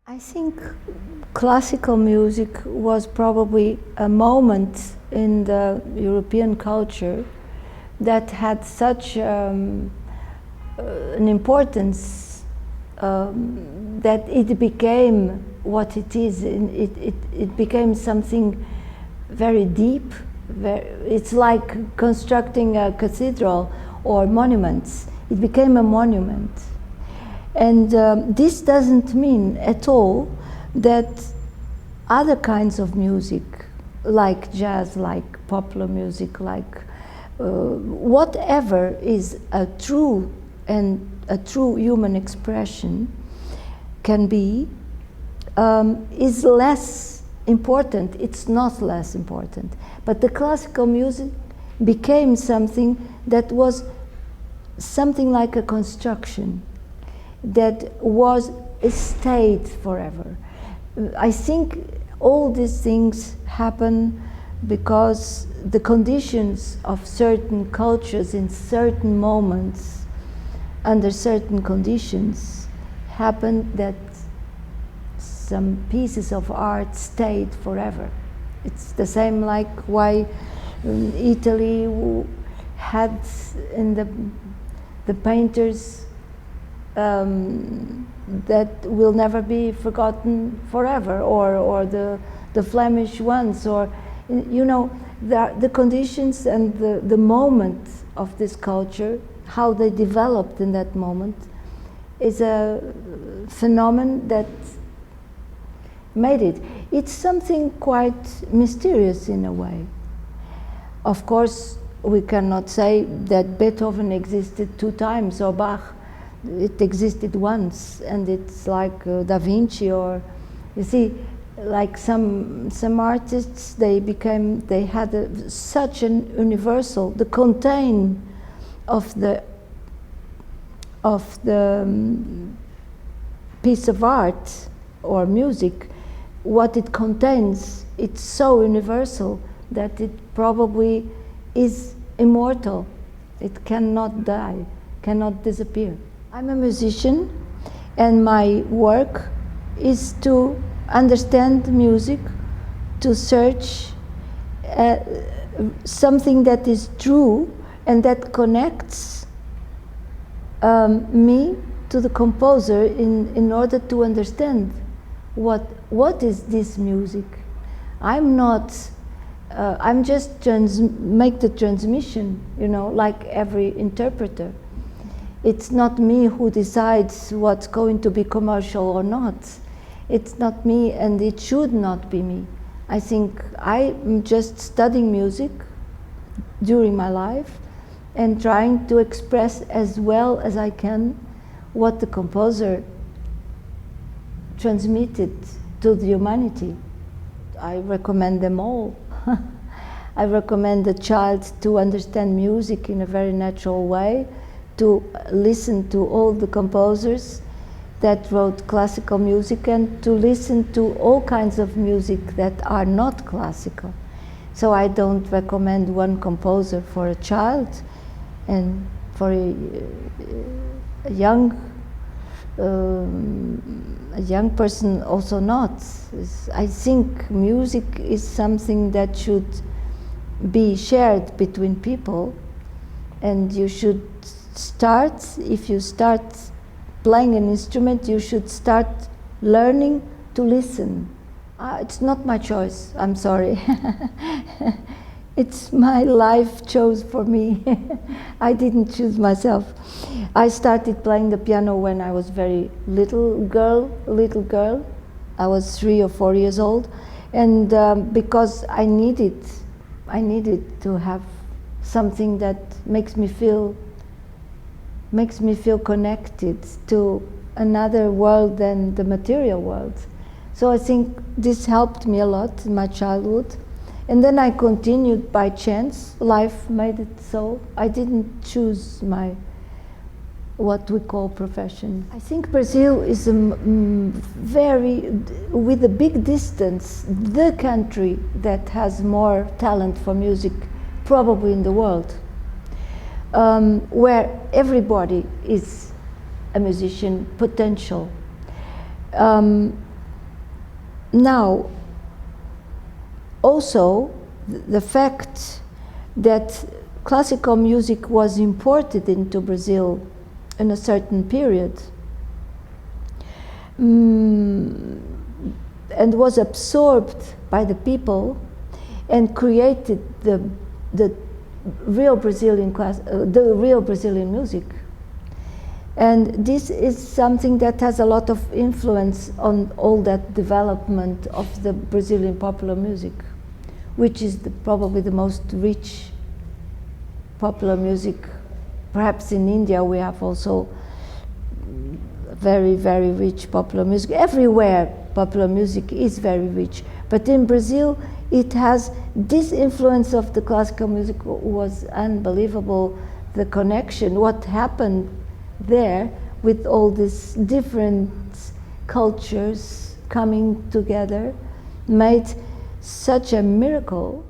I think classical music was probably a moment in the European culture that had such an importance that it became what it is. It became something very deep. It's like constructing a cathedral or monuments. It became a monument. And this doesn't mean at all that other kinds of music, like jazz, like popular music, like whatever is a true human expression can be, is less important. It's not less important. But the classical music became something that was something like a construction that stayed forever. I think all these things happen because the conditions of certain cultures in certain moments, under certain conditions, happened that some pieces of art stayed forever. It's the same like why Italy had in the painters that will never be forgotten forever, or the Flemish ones, or you know, the conditions and the moment of this culture, how they developed in that moment, is a phenomenon that made it. It's something quite mysterious in a way. Of course, we cannot say that Beethoven existed 2 times or Bach. It existed once, and it's like Da Vinci, or you see, like some artists, they had such an universal, the content of the piece of art or music, what it contains, it's so universal that it probably is immortal. It cannot die, cannot disappear. I'm a musician, and my work is to understand music, to search something that is true and that connects me to the composer in order to understand what is this music. I'm not, I'm just make the transmission, you know, like every interpreter. It's not me who decides what's going to be commercial or not. It's not me, and it should not be me. I think I'm just studying music during my life and trying to express as well as I can what the composer transmitted to the humanity. I recommend them all. I recommend the child to understand music in a very natural way, to listen to all the composers that wrote classical music, and to listen to all kinds of music that are not classical. So I don't recommend one composer for a child, and for a young person also not. I think music is something that should be shared between people, and you should start, if you start playing an instrument, you should start learning to listen. It's not my choice, I'm sorry. It's my life chose for me. I didn't choose myself. I started playing the piano when I was very little girl. I was 3 or 4 years old, and because I needed to have something that makes me feel connected to another world than the material world. So I think this helped me a lot in my childhood. And then I continued by chance. Life made it so. I didn't choose my, what we call profession. I think Brazil is very, with a big distance, the country that has more talent for music probably in the world. Where everybody is a musician potential. Now, also, the fact that classical music was imported into Brazil in a certain period and was absorbed by the people and created the real Brazilian music. And this is something that has a lot of influence on all that development of the Brazilian popular music, which is probably the most rich popular music. Perhaps in India we have also very, very rich popular music. Everywhere popular music is very rich, but in Brazil it has this influence of the classical music was unbelievable. The connection, what happened there with all these different cultures coming together, made such a miracle.